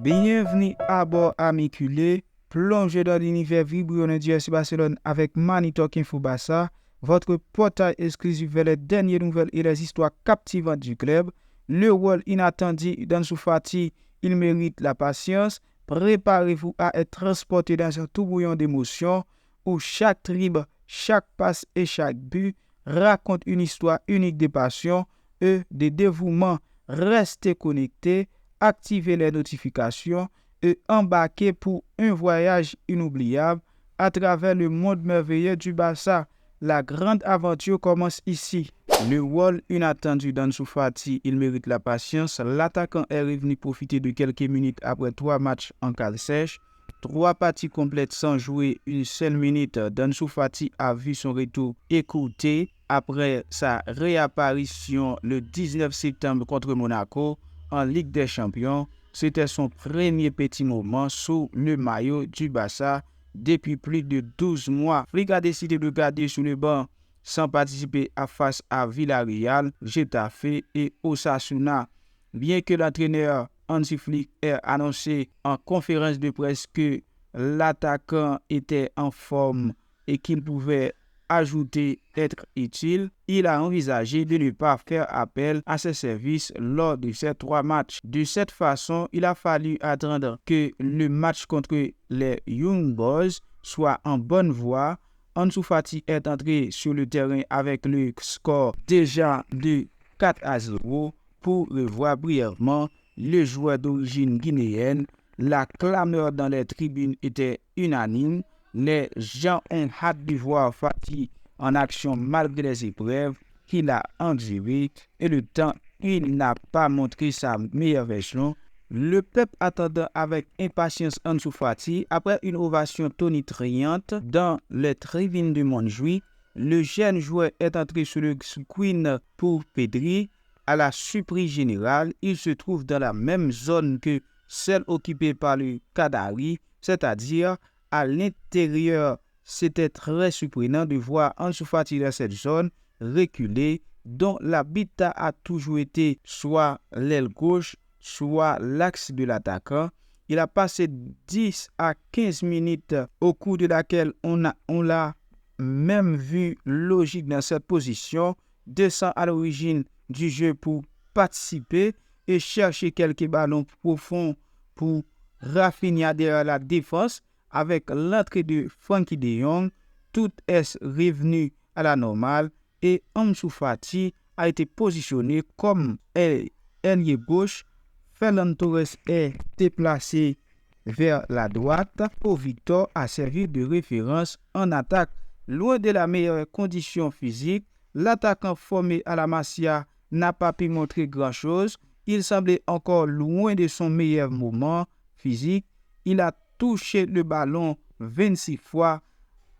Bienvenue à bord Amiculé, plongez dans l'univers vibrant du FC Barcelone avec Money Talk Info Barça, votre portail exclusif vers les dernières nouvelles et les histoires captivantes du club. Le rôle inattendu d'Ansu Fati, il mérite la patience. Préparez-vous à être transporté dans un tourbillon d'émotions où chaque dribble, chaque passe et chaque but raconte une histoire unique de passion et de dévouement. Restez connectés, activez les notifications et embarquez pour un voyage inoubliable à travers le monde merveilleux du Barça. La grande aventure commence ici. Le rôle inattendu d'Ansu Fati, il mérite la patience. L'attaquant est revenu profiter de quelques minutes après 3 matchs en cale sèche. 3 parties complètes sans jouer une seule minute. d'Ansu Fati a vu son retour écourté après sa réapparition le 19 septembre contre Monaco en Ligue des Champions. C'était son premier petit moment sous le maillot du Barça depuis plus de 12 mois. Flick a décidé de garder sur le banc sans participer face à Villarreal, Getafe et Osasuna. Bien que l'entraîneur Hansi Flick ait annoncé en conférence de presse que l'attaquant était en forme et qu'il pouvait ajouter être utile, il a envisagé de ne pas faire appel à ses services lors de ces 3 matchs. De cette façon, il a fallu attendre que le match contre les Young Boys soit en bonne voie. Ansu Fati est entré sur le terrain avec le score déjà de 4-0 pour revoir brièvement le joueur d'origine guinéenne. La clameur dans les tribunes était unanime. Les gens ont hâte de voir Fati en action malgré les épreuves qu'il a endurées et le temps il n'a pas montré sa meilleure version. Le peuple attendant avec impatience Ansu Fati après une ovation tonitruante dans les tribunes de Montjuïc. Le jeune joueur est entré sur le screen pour Pedri. À la surprise générale, il se trouve dans la même zone que celle occupée par le Qatari, c'est-à-dire à l'intérieur. C'était très surprenant de voir Ansu Fati dans cette zone reculée dont l'habitat a toujours été soit l'aile gauche, soit l'axe de l'attaquant. Il a passé 10 à 15 minutes au cours de laquelle on l'a même vu logique dans cette position, descend à l'origine du jeu pour participer et chercher quelques ballons profonds pour Rafinha derrière la défense. Avec l'entrée de Frenkie de Jong, tout est revenu à la normale et Ansu Fati a été positionné comme ailier gauche. Ferland Torres est déplacé vers la droite. Pau Victor a servi de référence en attaque. Loin de la meilleure condition physique, l'attaquant formé à la Masia n'a pas pu montrer grand-chose. Il semblait encore loin de son meilleur moment physique. Il a touché le ballon 26 fois,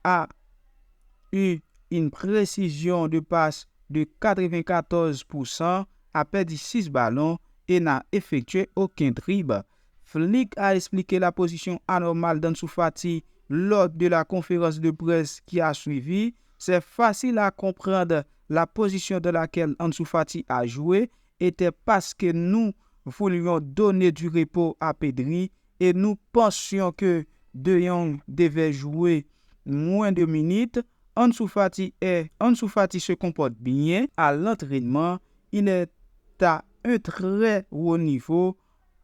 a eu une précision de passe de 94%, a perdu 6 ballons et n'a effectué aucun dribble. Flick a expliqué la position anormale d'Ansu Fati lors de la conférence de presse qui a suivi. C'est facile à comprendre. La position dans laquelle Ansu Fati a joué était parce que nous voulions donner du repos à Pedri et nous pensions que De Jong devait jouer moins de minutes. Ansu Fati se comporte bien à l'entraînement. Il est à un très haut niveau.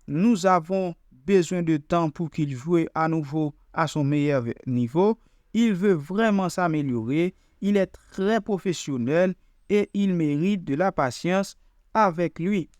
Nous avons besoin de temps pour qu'il joue à nouveau à son meilleur niveau. Il veut vraiment s'améliorer. Il est très professionnel et il mérite de la patience avec lui.